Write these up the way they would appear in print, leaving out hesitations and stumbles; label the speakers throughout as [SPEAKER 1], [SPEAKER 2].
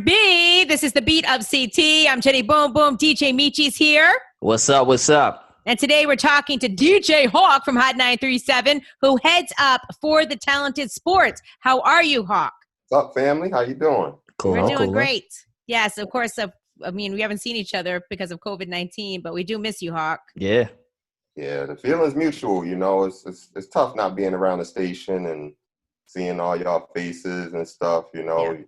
[SPEAKER 1] B. This is the beat of CT. I'm Jenny Boom Boom. DJ Meechie's here.
[SPEAKER 2] What's up? What's up?
[SPEAKER 1] And today we're talking to DJ Hawk from Hot 937, who heads up For the Talented Sports. How are you, Hawk?
[SPEAKER 3] What's up, family? How you doing?
[SPEAKER 2] Cool.
[SPEAKER 1] We're doing great. Yes, of course. We haven't seen each other because of COVID-19, but we do miss you, Hawk.
[SPEAKER 2] Yeah.
[SPEAKER 3] Yeah, the feeling's mutual. You know, it's tough not being around the station and seeing all y'all faces and stuff. You know,
[SPEAKER 1] Yeah.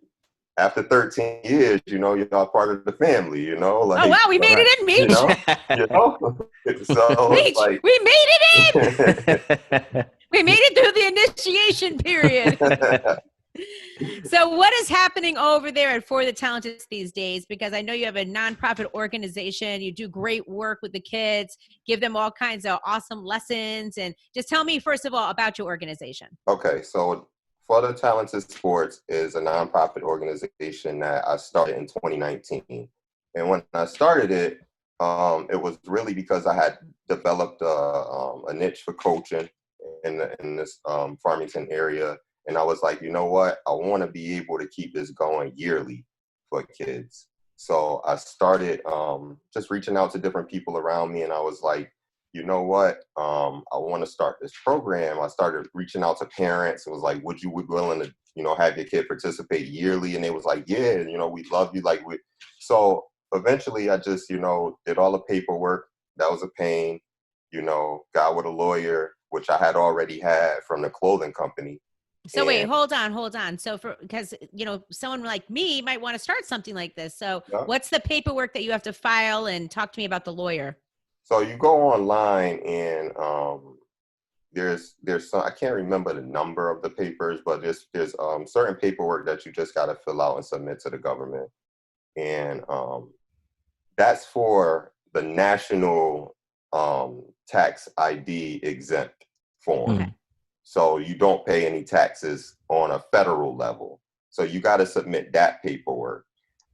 [SPEAKER 3] After 13 years, you know, y'all part of the family. You know, like,
[SPEAKER 1] Oh wow, we made it in, Meech.
[SPEAKER 3] You know, so
[SPEAKER 1] Meech,
[SPEAKER 3] it's like,
[SPEAKER 1] we made it in. We made it through the initiation period. So what is happening over there at For the Talented these days? Because I know you have a nonprofit organization. You do great work with the kids, give them all kinds of awesome lessons. And just tell me, first of all, about your organization.
[SPEAKER 3] Okay, so For the Talented Sports is a nonprofit organization that I started in 2019. And when I started it, it was really because I had developed a niche for coaching in this Farmington area. And I was like, you know what? I want to be able to keep this going yearly for kids. So I started just reaching out to different people around me. And I was like, you know what? I want to start this program. I started reaching out to parents. It was like, would you be willing to, you know, have your kid participate yearly? And they was like, yeah, you know, we love you. So eventually I just, you know, did all the paperwork. That was a pain, you know, got with a lawyer, which I had already had from the clothing company.
[SPEAKER 1] So wait, hold on. So because, you know, someone like me might want to start something like this. So What's the paperwork that you have to file, and talk to me about the lawyer?
[SPEAKER 3] So you go online and there's some, I can't remember the number of the papers, but there's certain paperwork that you just got to fill out and submit to the government. And that's for the national tax ID exempt form.
[SPEAKER 1] Okay.
[SPEAKER 3] So you don't pay any taxes on a federal level. So you got to submit that paperwork.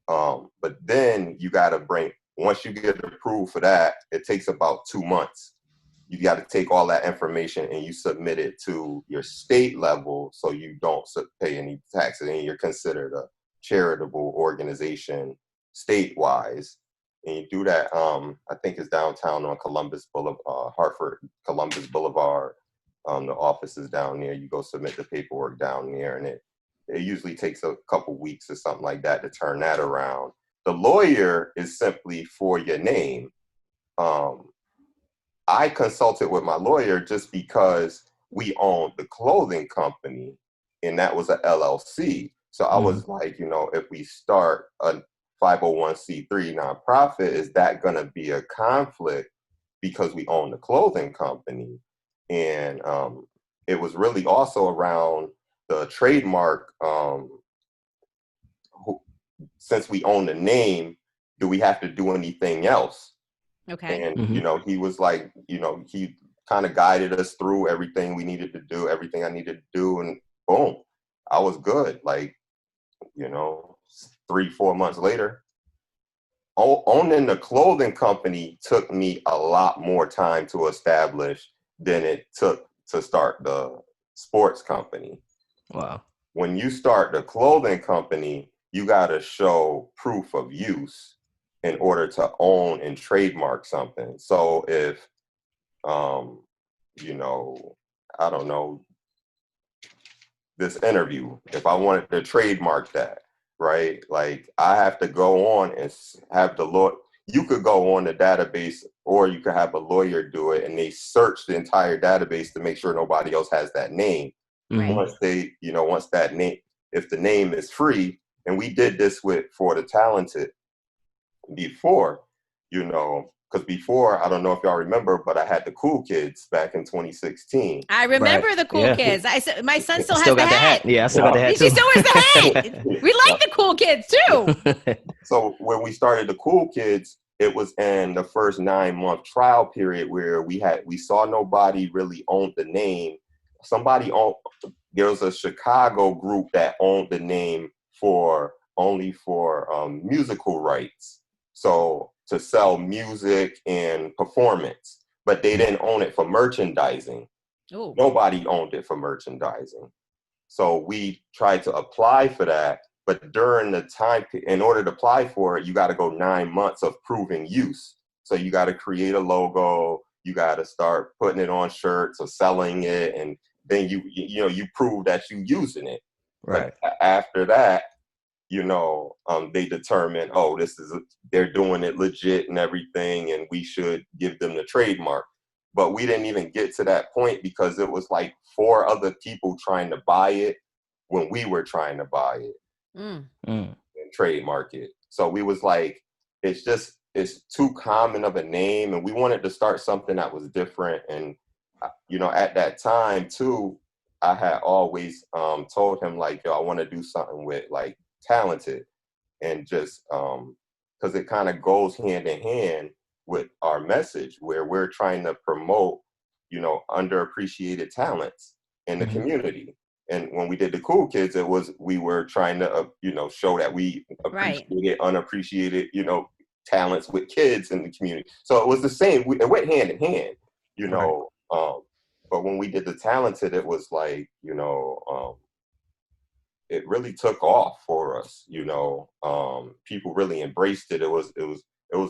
[SPEAKER 3] But then you got to once you get approved for that, it takes about 2 months. You got to take all that information and you submit it to your state level so you don't pay any taxes, and you're considered a charitable organization state-wise. And you do that, I think it's downtown on Columbus Boulevard, Columbus Boulevard. The office is down there. You go submit the paperwork down there, and it usually takes a couple weeks or something like that to turn that around. The lawyer is simply for your name. I consulted with my lawyer just because we owned the clothing company, and that was a LLC. So I was like, you know, if we start a 501c3 nonprofit, is that going to be a conflict because we own the clothing company? And it was really also around the trademark. Since we own the name, do we have to do anything else?
[SPEAKER 1] Okay.
[SPEAKER 3] And, you know, he was like, you know, he kind of guided us through everything we needed to do, everything I needed to do. And boom, I was good. Like, you know, 3-4 months later, owning the clothing company took me a lot more time to establish than it took to start the sports company.
[SPEAKER 2] Wow.
[SPEAKER 3] When you start the clothing company, you got to show proof of use in order to own and trademark something. So if, you know, I don't know, this interview, if I wanted to trademark that, right? Like, I have to go on and have the lawyer. You could go on the database, or you could have a lawyer do it, and they search the entire database to make sure nobody else has that name.
[SPEAKER 1] Right.
[SPEAKER 3] Once that name, if the name is free, and we did this For the Talented before, you know, because before, I don't know if y'all remember, but I had the Cool Kids back in 2016.
[SPEAKER 1] I remember the Cool Kids. My son still has
[SPEAKER 2] got
[SPEAKER 1] the hat.
[SPEAKER 2] Yeah, I still got the hat too.
[SPEAKER 1] She still wears the hat. We like the Cool Kids too.
[SPEAKER 3] So when we started the Cool Kids, it was in the first 9-month trial period where we saw nobody really owned the name. There was a Chicago group that owned the name only for musical rights. So to sell music and performance, but they didn't own it for merchandising.
[SPEAKER 1] Ooh.
[SPEAKER 3] Nobody owned it for merchandising. So we tried to apply for that, But during the time, in order to apply for it, you got to go 9 months of proving use. So you got to create a logo. You got to start putting it on shirts or selling it, and then you prove that you using it.
[SPEAKER 2] Right.
[SPEAKER 3] But after that, they determine, oh, they're doing it legit and everything, and we should give them the trademark. But we didn't even get to that point because it was like 4 other people trying to buy it when we were trying to buy it and trademark it. So we was like, it's too common of a name, and we wanted to start something that was different. And at that time too, I had always told him, like, yo, I want to do something with like talented, and just because it kind of goes hand in hand with our message, where we're trying to promote underappreciated talents in the community. And when we did the Cool Kids, we were trying to show that we appreciated unappreciated talents with kids in the community. So it was the same. It went hand in hand, but when we did the talented, it was like it really took off for us. People really embraced it. It was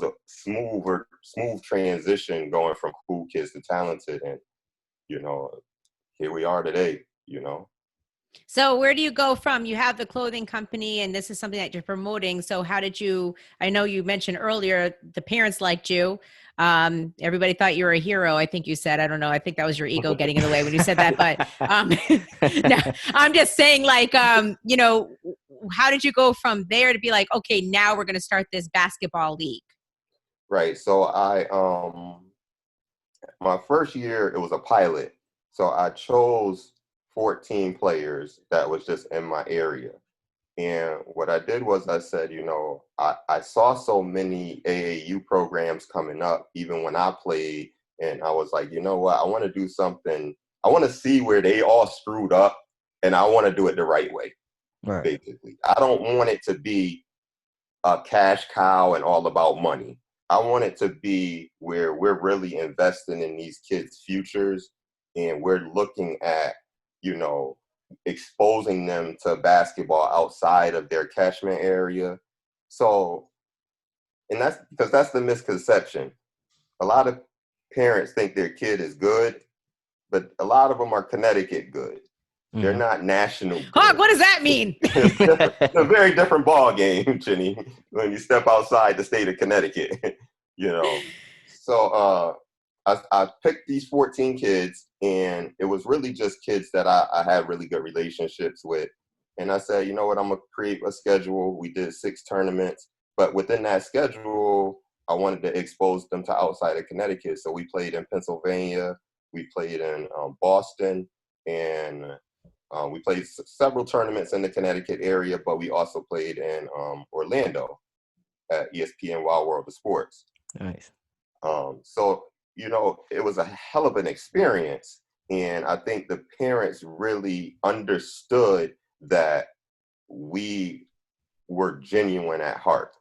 [SPEAKER 3] a smooth transition going from Cool Kids to talented, and here we are today.
[SPEAKER 1] So where do you go from? You have the clothing company, and this is something that you're promoting. So how did you? I know you mentioned earlier the parents liked you. Everybody thought you were a hero. I think you said. I don't know. I think that was your ego getting in the way when you said that. But no, I'm just saying, like, how did you go from there to be like, okay, now we're going to start this basketball league?
[SPEAKER 3] Right. So my first year, it was a pilot. So I chose 14 players that was just in my area. And what I did was I said, I saw so many AAU programs coming up, even when I played. And I was like, you know what? I want to do something. I want to see where they all screwed up, and I want to do it the right way, basically. I don't want it to be a cash cow and all about money. I want it to be where we're really investing in these kids' futures, and we're looking at, exposing them to basketball outside of their catchment area. So, and that's because that's the misconception. A lot of parents think their kid is good, but a lot of them are Connecticut good. They're not national good.
[SPEAKER 1] Hawk, what does that mean?
[SPEAKER 3] It's a very different ball game, Jenny, when you step outside the state of Connecticut. So I picked these 14 kids, and it was really just kids that I had really good relationships with. And I said, you know what, I'm going to create a schedule. We did 6 tournaments, but within that schedule, I wanted to expose them to outside of Connecticut. So we played in Pennsylvania, we played in Boston, and we played several tournaments in the Connecticut area, but we also played in Orlando at ESPN Wild World of Sports.
[SPEAKER 2] Nice.
[SPEAKER 3] So, it was a hell of an experience. And I think the parents really understood that we were genuine at heart.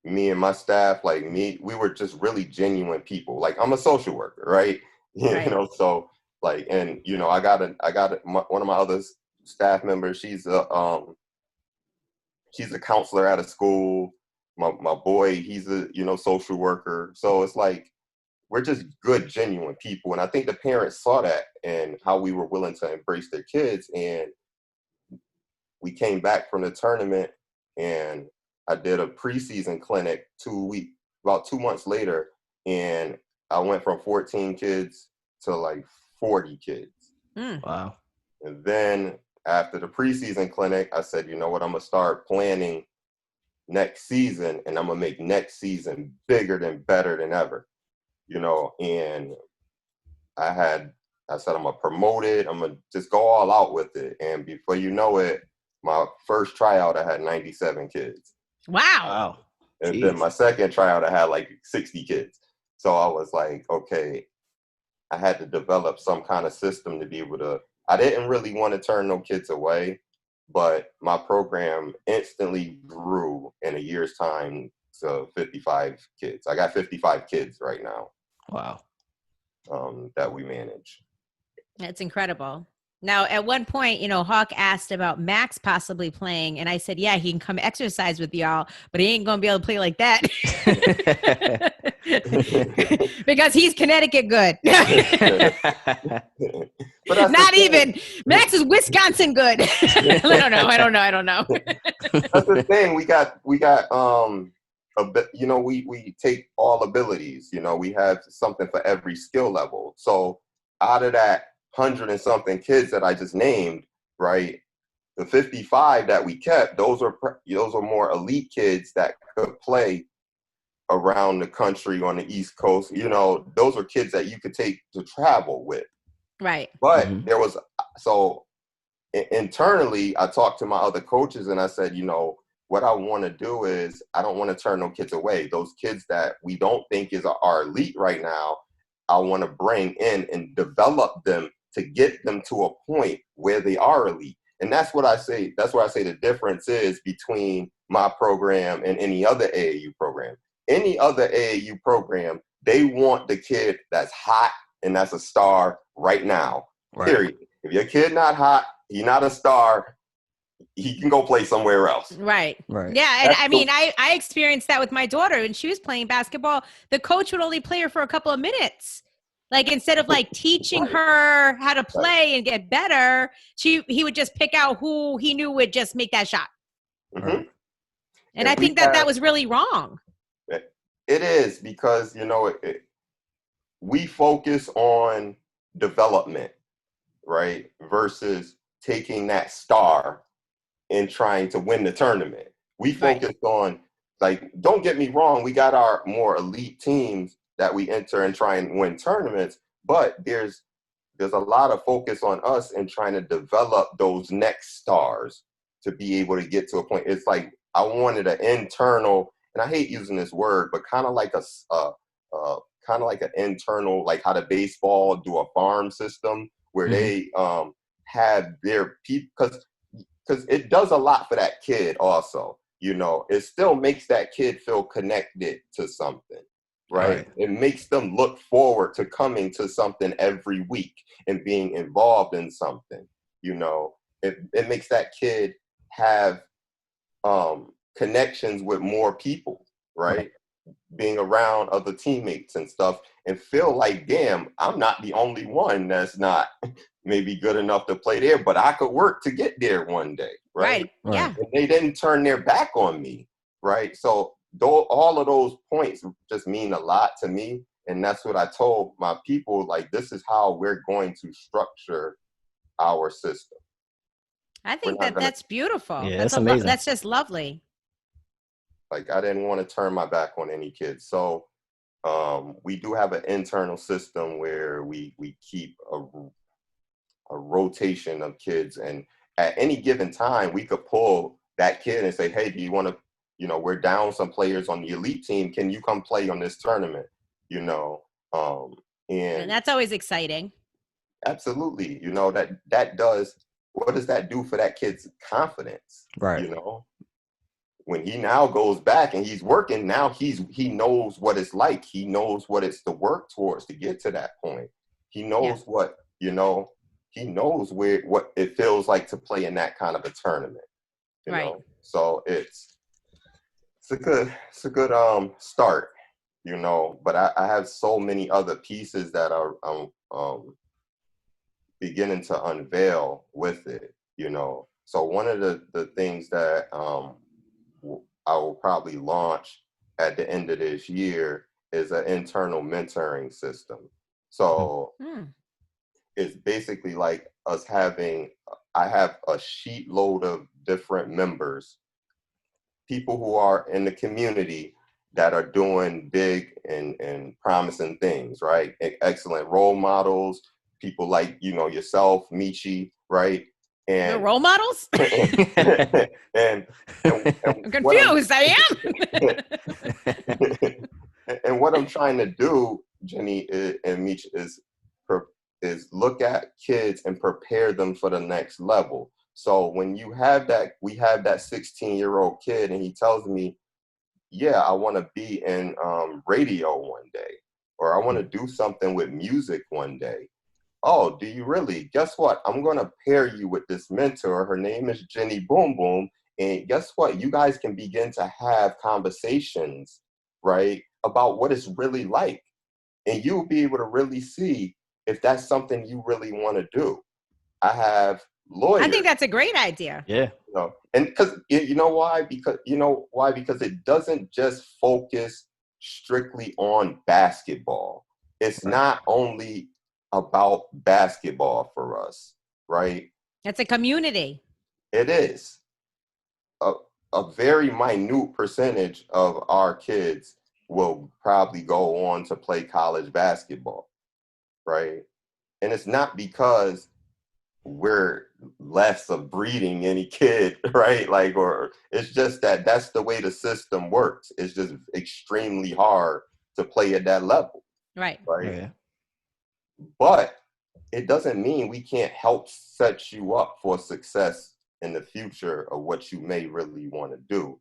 [SPEAKER 3] Me and my staff, we were just really genuine people. Like, I'm a social worker, right?
[SPEAKER 1] Right.
[SPEAKER 3] So like, and I got one of my other staff members. She's a counselor at a school. My boy, he's a social worker. So it's like, we're just good, genuine people. And I think the parents saw that and how we were willing to embrace their kids. And we came back from the tournament, and I did a preseason clinic about 2 months later. And I went from 14 kids to like 40 kids.
[SPEAKER 2] Wow.
[SPEAKER 3] And then after the preseason clinic, I said, you know what, I'm going to start planning next season, and I'm going to make next season bigger than better than ever. And I said, I'm going to promote it. I'm going to just go all out with it. And before you know it, my first tryout, I had 97 kids.
[SPEAKER 1] Wow.
[SPEAKER 3] And then my second tryout, I had like 60 kids. So I was like, okay, I had to develop some kind of system to be able to, I didn't really want to turn no kids away, but my program instantly grew in a year's time to 55 kids. I got 55 kids right now.
[SPEAKER 2] Wow.
[SPEAKER 3] That we manage.
[SPEAKER 1] That's incredible. Now, at one point, Hawk asked about Max possibly playing, and I said, yeah, he can come exercise with y'all, but he ain't going to be able to play like that. Because he's Connecticut good.
[SPEAKER 3] But
[SPEAKER 1] Not even. Max is Wisconsin good. I don't know.
[SPEAKER 3] That's the thing. We got a bit, we take all abilities. We have something for every skill level. So out of that 100 and something kids that I just named, right, the 55 that we kept, those are more elite kids that could play around the country on the East Coast. Those are kids that you could take to travel with.
[SPEAKER 1] Right.
[SPEAKER 3] But there was, so internally, I talked to my other coaches and I said, what I want to do is I don't want to turn no kids away. Those kids that we don't think are elite right now, I want to bring in and develop them to get them to a point where they are elite. And that's what I say. That's where I say the difference is between my program and any other AAU program. Any other AAU program, they want the kid that's hot and that's a star right now. Right. Period. If your kid not hot, he's not a star, he can go play somewhere else.
[SPEAKER 1] Right. Yeah. And I mean, I experienced that with my daughter when she was playing basketball. The coach would only play her for a couple of minutes. Like, instead of like teaching her how to play and get better, he would just pick out who he knew would just make that shot.
[SPEAKER 3] Mm-hmm.
[SPEAKER 1] And I think that was really wrong.
[SPEAKER 3] It is, because, we focus on development, right? Versus taking that star and trying to win the tournament. We focused on, like, don't get me wrong, we got our more elite teams that we enter and try and win tournaments, but there's a lot of focus on us in trying to develop those next stars to be able to get to a point. It's like I wanted an internal, and I hate using this word, but kind of like an internal, like how the baseball do a farm system where they have their people, because it does a lot for that kid also. It still makes that kid feel connected to something, right? It makes them look forward to coming to something every week and being involved in something. It makes that kid have connections with more people, right? Being around other teammates and stuff, and feel like, damn, I'm not the only one that's not maybe good enough to play there, but I could work to get there one day, right?
[SPEAKER 1] Yeah.
[SPEAKER 3] And they didn't turn their back on me, right? So all of those points just mean a lot to me, and that's what I told my people, like, this is how we're going to structure our system.
[SPEAKER 1] I think that's beautiful.
[SPEAKER 2] Yeah, that's amazing.
[SPEAKER 1] That's just lovely.
[SPEAKER 3] Like, I didn't want to turn my back on any kids. So we do have an internal system where we keep a rotation of kids. And at any given time, we could pull that kid and say, hey, do you want to, we're down some players on the elite team. Can you come play on this tournament? And
[SPEAKER 1] that's always exciting.
[SPEAKER 3] Absolutely. What does that do for that kid's confidence?
[SPEAKER 2] Right.
[SPEAKER 3] When he now goes back and he's working, now he knows what it's like. He knows what it's to work towards to get to that point. He knows what he knows what it feels like to play in that kind of a tournament. You know? So it's a good start, but I have so many other pieces that are beginning to unveil with it, So one of the things that I will probably launch at the end of this year is an internal mentoring system. So it's basically like us I have a sheet load of different members, people who are in the community that are doing big and promising things, right? Excellent role models, people like, yourself, Meechie, right? And
[SPEAKER 1] the role models?
[SPEAKER 3] and
[SPEAKER 1] I'm confused. I
[SPEAKER 3] am. And what I'm trying to do, Jenny and Meech, is look at kids and prepare them for the next level. So when we have that 16-year-old kid and he tells me, yeah, I want to be in radio one day, or I want to do something with music one day. Oh, do you really? Guess what? I'm going to pair you with this mentor. Her name is Jenny Boom Boom. And guess what? You guys can begin to have conversations, right, about what it's really like. And you'll be able to really see if that's something you really want to do. I have
[SPEAKER 1] I
[SPEAKER 3] lawyers,
[SPEAKER 1] think that's a great idea.
[SPEAKER 2] Yeah.
[SPEAKER 3] and because you know why? Because it doesn't just focus strictly on basketball. It's
[SPEAKER 2] Right.
[SPEAKER 3] not only about basketball for us, right?
[SPEAKER 1] It's a community.
[SPEAKER 3] It is a, a very minute percentage of our kids will probably go on to play college basketball, right? And it's not because we're less of breeding any kid, right? Like, or it's just that that's the way the system works. It's just extremely hard to play at that level,
[SPEAKER 1] Right.
[SPEAKER 3] right?
[SPEAKER 2] Yeah.
[SPEAKER 3] But it doesn't mean we can't help set you up for success in the future of what you may really want to do.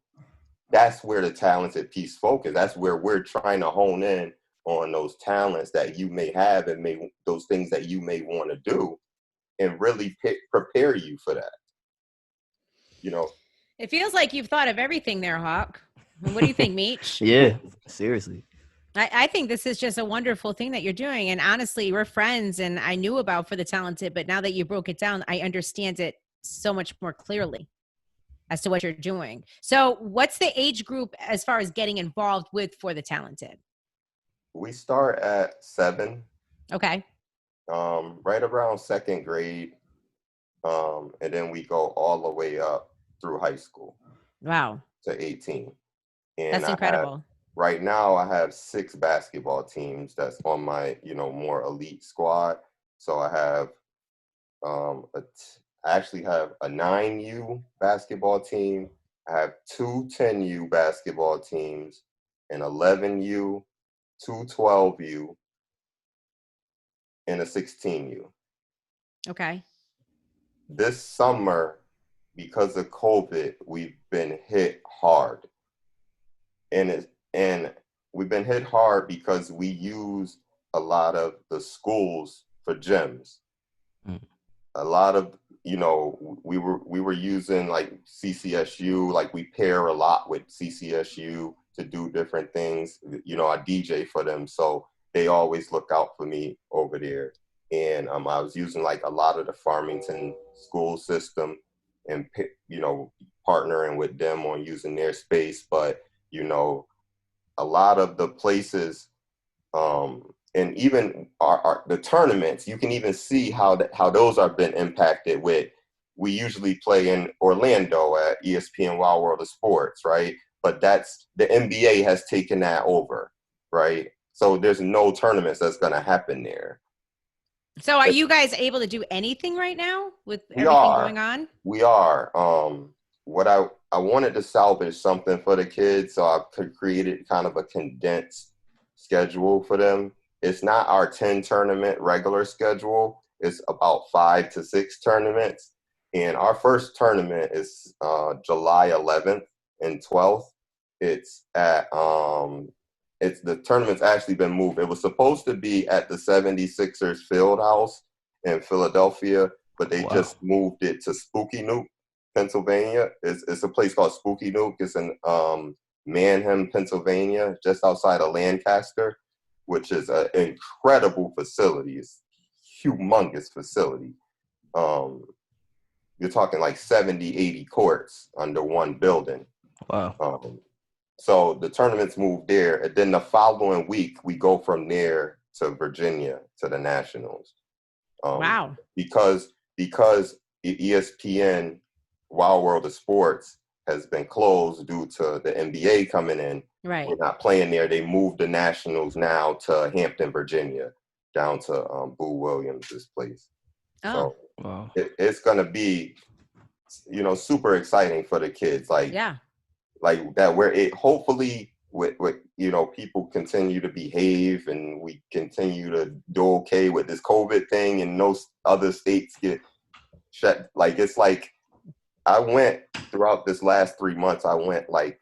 [SPEAKER 3] That's where the talented piece focus. That's where we're trying to hone in on those talents that you may have and those things that you may want to do, and really prepare you for that. You know,
[SPEAKER 1] It feels like you've thought of everything there, Hawk. What do you think, Meech?
[SPEAKER 2] Yeah. Seriously.
[SPEAKER 1] I think this is just a wonderful thing that you're doing. And honestly, we're friends and I knew about For the Talented, but now that you broke it down, I understand it so much more clearly as to what you're doing. So what's the age group as far as getting involved with For the Talented?
[SPEAKER 3] we start at 7,
[SPEAKER 1] Okay.
[SPEAKER 3] right around second grade, and then we go all the way up through high school
[SPEAKER 1] Wow.
[SPEAKER 3] to 18. And
[SPEAKER 1] That's incredible.
[SPEAKER 3] right now I have 6 basketball teams that's on my, more elite squad. So I have I actually have a 9U basketball team. I have 2 10U basketball teams, an 11U, 2 12U, and a 16U.
[SPEAKER 1] Okay.
[SPEAKER 3] This summer, because of COVID, we've been hit hard. And we've been hit hard because we use a lot of the schools for gyms.
[SPEAKER 2] Mm.
[SPEAKER 3] A lot of, we were using like CCSU, like we pair a lot with CCSU to do different things. I DJ for them, so they always look out for me over there. And I was using like a lot of the Farmington school system and, partnering with them on using their space. But, a lot of the places, and even the tournaments, you can even see how those are been impacted with. We usually play in Orlando at ESPN Wild World of Sports, right? But that's the NBA has taken that over, right? So there's no tournaments that's going to happen there.
[SPEAKER 1] So are you guys able to do anything right now with
[SPEAKER 3] We
[SPEAKER 1] everything
[SPEAKER 3] are.
[SPEAKER 1] going on?
[SPEAKER 3] We are. What I wanted to salvage something for the kids, so I created kind of a condensed schedule for them. It's not our 10 tournament regular schedule. It's about 5 to 6 tournaments. And our first tournament is July 11th and 12th. It's the tournament's actually been moved. It was supposed to be at the 76ers field house in Philadelphia, but they just moved it to Spooky Nook, Pennsylvania. It's a place called Spooky Nook. It's in Manheim, Pennsylvania, just outside of Lancaster, which is an incredible facility. It's humongous facility. You're talking like 70, 80 courts under one building.
[SPEAKER 2] Wow.
[SPEAKER 3] So the tournaments moved there, and then the following week we go from there to Virginia to the Nationals.
[SPEAKER 1] Wow.
[SPEAKER 3] Because ESPN Wild World of Sports has been closed due to the NBA coming in.
[SPEAKER 1] Right.
[SPEAKER 3] We're not playing there. They moved the Nationals now to Hampton, Virginia, down to Boo Williams' place.
[SPEAKER 1] Oh.
[SPEAKER 3] So
[SPEAKER 2] Wow.
[SPEAKER 3] it's gonna be, super exciting for the kids. Like that, where it hopefully with people continue to behave and we continue to do okay with this COVID thing, and no other states get shut. Like, it's like I went throughout this last 3 months, I went like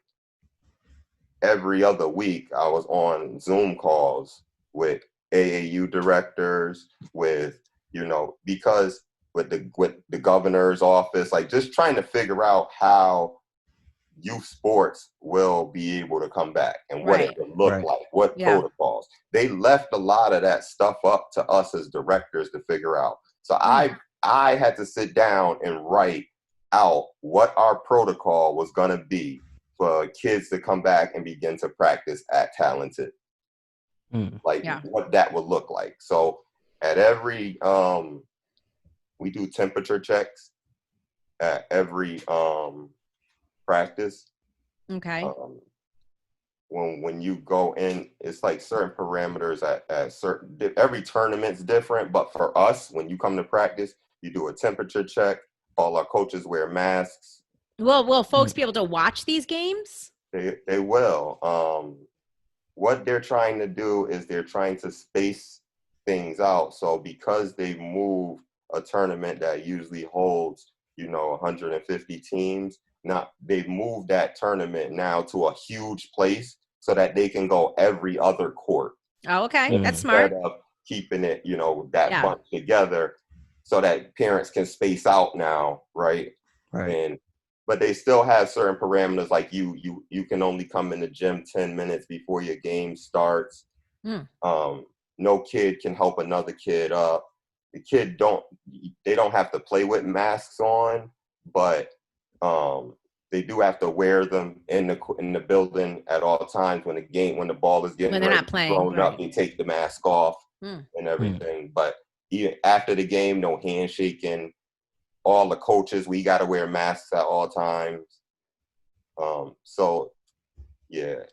[SPEAKER 3] every other week. I was on Zoom calls with AAU directors, with because with the governor's office, like just trying to figure out how youth sports will be able to come back and what it would look like, what protocols. They left a lot of that stuff up to us as directors to figure out. So I had to sit down and write out what our protocol was going to be for kids to come back and begin to practice at Talented. What that would look like. So at every we do temperature checks at every practice.
[SPEAKER 1] Okay.
[SPEAKER 3] When you go in, it's like certain parameters at certain, every tournament's different, but for us, when you come to practice, you do a temperature check. All our coaches wear masks.
[SPEAKER 1] Will folks be able to watch these games?
[SPEAKER 3] They will. What they're trying to do is they're trying to space things out. So because they moved a tournament that usually holds, 150 teams, now they've moved that tournament now to a huge place so that they can go every other court.
[SPEAKER 1] Oh, okay. That's smart.
[SPEAKER 3] Instead of keeping it, that bunch together so that parents can space out now, right?
[SPEAKER 2] Right.
[SPEAKER 3] But they still have certain parameters, like you can only come in the gym 10 minutes before your game starts. No kid can help another kid up. The kid they don't have to play with masks on, but they do have to wear them in the building at all times when the ball is getting
[SPEAKER 1] they're not playing,
[SPEAKER 3] thrown up. They take the mask off and everything. But even after the game, no handshaking. All the coaches, we got to wear masks at all times. So, yeah.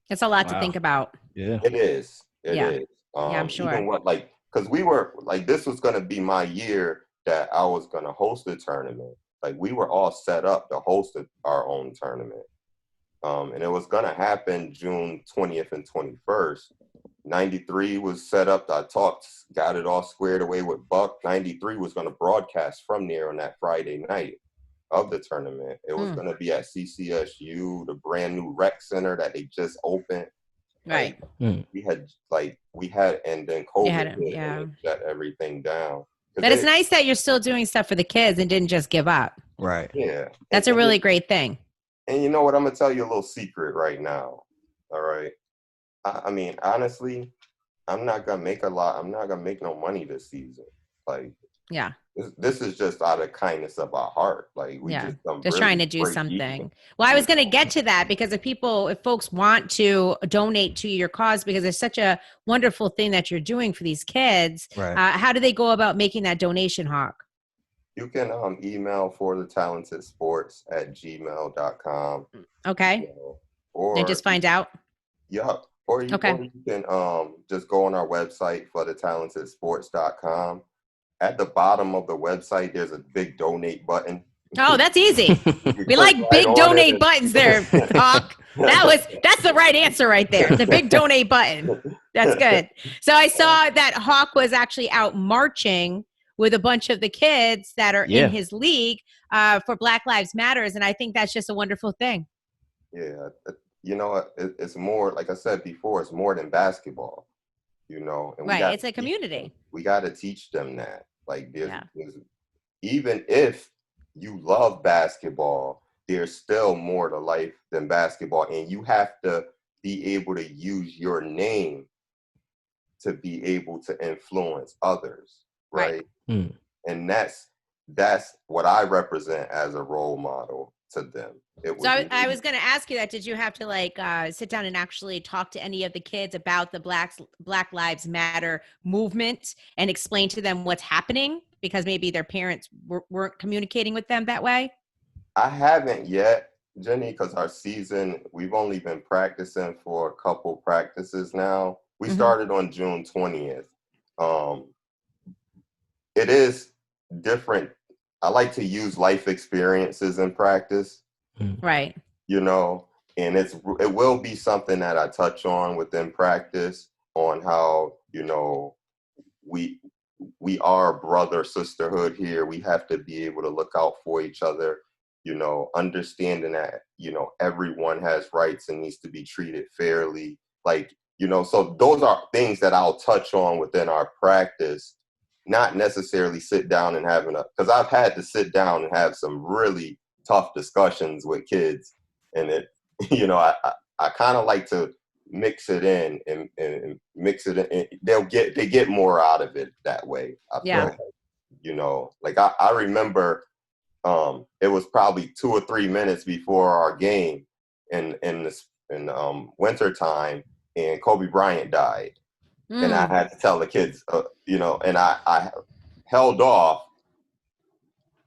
[SPEAKER 1] It's a lot to think about.
[SPEAKER 2] Yeah.
[SPEAKER 3] It is. It is.
[SPEAKER 1] I'm sure.
[SPEAKER 3] Even because we were, this was going to be my year that I was going to host a tournament. Like, we were all set up to host our own tournament. And it was going to happen June 20th and 21st. 93 was set up. Got it all squared away with Buck. 93 was going to broadcast from there on that Friday night of the tournament. It was going to be at CCSU, the brand new rec center that they just opened.
[SPEAKER 1] Right.
[SPEAKER 3] We had, and then COVID hit and it shut everything down.
[SPEAKER 1] But it's nice that you're still doing stuff for the kids and didn't just give up.
[SPEAKER 2] Right.
[SPEAKER 3] Yeah.
[SPEAKER 1] That's a really great thing.
[SPEAKER 3] And you know what? I'm going to tell you a little secret right now. All right. I mean, honestly, I'm not going to make a lot. I'm not going to make no money this season. This is just out of kindness of our heart. We just
[SPEAKER 1] really trying to do something. Well, I was going to get to that because if folks want to donate to your cause, because it's such a wonderful thing that you're doing for these kids, how do they go about making that donation, Hawk?
[SPEAKER 3] You can email forthetalentedsports@gmail.com.
[SPEAKER 1] Okay. And just find out.
[SPEAKER 3] Yep. Or you can just go on our website, forthetalentedsports.com. At the bottom of the website, there's a big donate button.
[SPEAKER 1] Oh, that's easy. We like big donate buttons there, Hawk. That's the right answer right there. The big donate button. That's good. So I saw that Hawk was actually out marching with a bunch of the kids that are in his league for Black Lives Matters. And I think that's just a wonderful thing.
[SPEAKER 3] Yeah. It's more, like I said before, it's more than basketball, and
[SPEAKER 1] it's a community.
[SPEAKER 3] We got to teach them that. There's even if you love basketball, there's still more to life than basketball. And you have to be able to use your name to be able to influence others. Right. And that's what I represent as a role model to them.
[SPEAKER 1] So I was going to ask you that. Did you have to sit down and actually talk to any of the kids about the Black Lives Matter movement and explain to them what's happening because maybe their parents weren't communicating with them that way?
[SPEAKER 3] I haven't yet, Jenny, because we've only been practicing for a couple practices now. We started on June 20th. It is different. I like to use life experiences in practice.
[SPEAKER 1] Right.
[SPEAKER 3] And it will be something that I touch on within practice on how, we are brother sisterhood here. We have to be able to look out for each other, understanding that, everyone has rights and needs to be treated fairly. So those are things that I'll touch on within our practice. not necessarily sit down and because I've had to sit down and have some really tough discussions with kids, and it, I kind of like to mix it in and mix it in. They get more out of it that way. I feel like, I remember it was probably 2 or 3 minutes before our game in winter time, and Kobe Bryant died. And I had to tell the kids, and I held off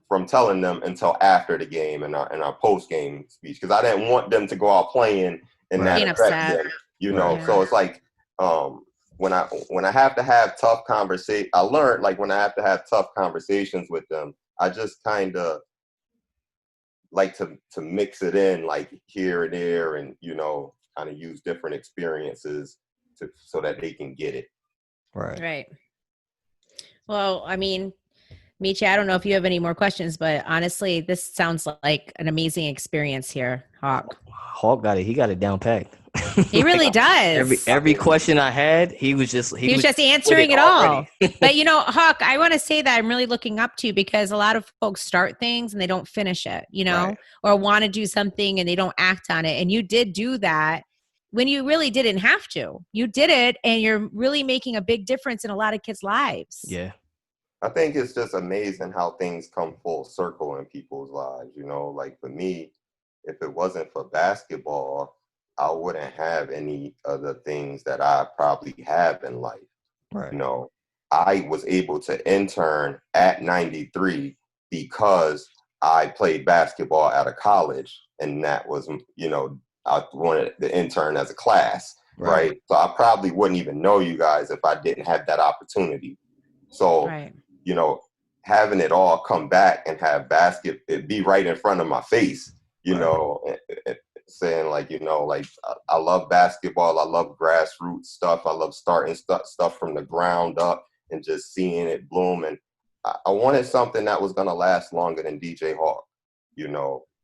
[SPEAKER 3] from telling them until after the game and our post game speech, because I didn't want them to go out playing and that affect them, So it's like when I have to have tough conversation, I learned, like, when I have to have tough conversations with them, I just kind of like to mix it in, like, here and there, and kind of use different experiences so that they can get it.
[SPEAKER 1] Right. Well, I mean, Meechie, I don't know if you have any more questions, but honestly, this sounds like an amazing experience here, Hawk.
[SPEAKER 2] Hawk got it. He got it down packed.
[SPEAKER 1] He really does.
[SPEAKER 2] Every question I had, he was just
[SPEAKER 1] answering it all. But Hawk, I want to say that I'm really looking up to you, because a lot of folks start things and they don't finish it, or want to do something and they don't act on it. And you did do that when you really didn't have to. You did it, and you're really making a big difference in a lot of kids' lives.
[SPEAKER 2] Yeah.
[SPEAKER 3] I think it's just amazing how things come full circle in people's lives. Like, for me, if it wasn't for basketball, I wouldn't have any of the things that I probably have in life.
[SPEAKER 2] Right.
[SPEAKER 3] I was able to intern at 93 because I played basketball at a college, and that was, I wanted to intern as a class, right? So I probably wouldn't even know you guys if I didn't have that opportunity. So, having it all come back and have it be right in front of my face, saying, like, I love basketball. I love grassroots stuff. I love starting stuff from the ground up and just seeing it bloom. And I wanted something that was going to last longer than DJ Hawk,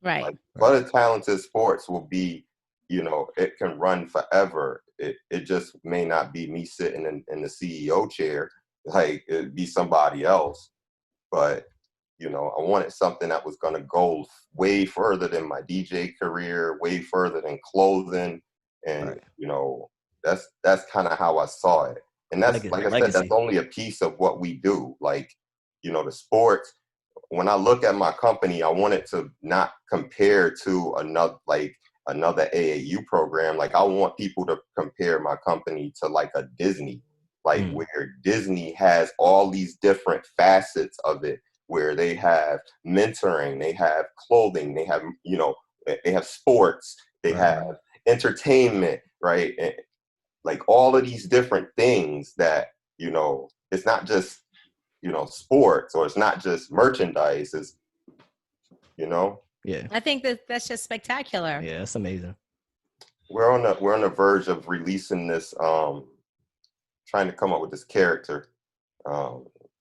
[SPEAKER 3] Like, Other Talented Sports will be, it can run forever. It just may not be me sitting in the CEO chair. Like, it'd be somebody else. But, I wanted something that was going to go way further than my DJ career, way further than clothing. And, that's kind of how I saw it. And that's, like I said, that's only a piece of what we do. Like, the sports, when I look at my company, I want it to not compare to another AAU program. Like, I want people to compare my company to, like, a Disney. Like, where Disney has all these different facets of it, where they have mentoring, they have clothing, they have, they have sports, they have entertainment, right? And, like, all of these different things that, it's not just, sports, or it's not just merchandise, it's,
[SPEAKER 2] Yeah.
[SPEAKER 1] I think that's just spectacular.
[SPEAKER 2] Yeah, that's amazing.
[SPEAKER 3] We're on the verge of releasing this, trying to come up with this character.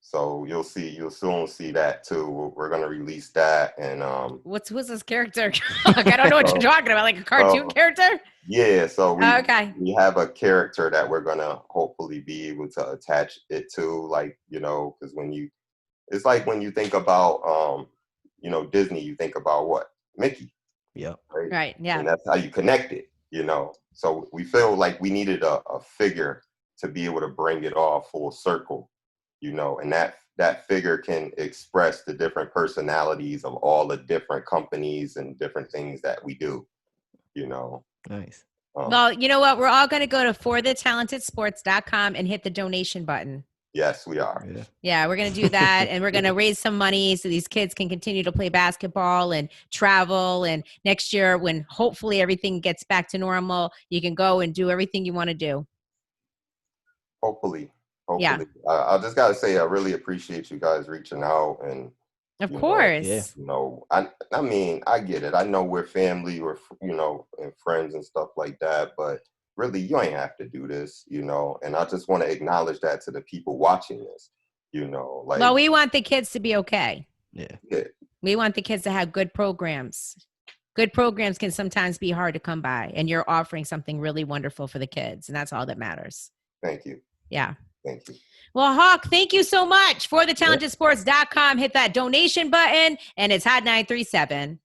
[SPEAKER 3] So you'll soon see that too. We're gonna release that, and
[SPEAKER 1] who's this character? I don't know what you're talking about, like a cartoon character?
[SPEAKER 3] Yeah, so we have a character that we're gonna hopefully be able to attach it to, like, because it's like when you think about Disney, you think about what? Mickey.
[SPEAKER 2] Yeah.
[SPEAKER 1] Right. Yeah.
[SPEAKER 3] And that's how you connect it, So we feel like we needed a figure to be able to bring it all full circle, and that figure can express the different personalities of all the different companies and different things that we do,
[SPEAKER 2] Nice.
[SPEAKER 1] Well, you know what? We're all going to go to forthetalentedsports.com and hit the donation button.
[SPEAKER 3] Yes, we are.
[SPEAKER 1] Yeah, we're going to do that, and we're going to raise some money so these kids can continue to play basketball and travel. And next year, when hopefully everything gets back to normal, you can go and do everything you want to do.
[SPEAKER 3] Hopefully.
[SPEAKER 1] Yeah.
[SPEAKER 3] I just got to say, I really appreciate you guys reaching out. And
[SPEAKER 1] of course.
[SPEAKER 3] I mean, I get it. I know we're family, and friends and stuff like that, but really, you ain't have to do this, and I just want to acknowledge that to the people watching this,
[SPEAKER 1] well, we want the kids to be okay.
[SPEAKER 2] Yeah.
[SPEAKER 1] We want the kids to have good programs. Good programs can sometimes be hard to come by, and you're offering something really wonderful for the kids, and that's all that matters.
[SPEAKER 3] Thank you.
[SPEAKER 1] Yeah.
[SPEAKER 3] Thank you.
[SPEAKER 1] Well, Hawk, thank you so much. For the talentedsports.com, hit that donation button, and it's Hot 937.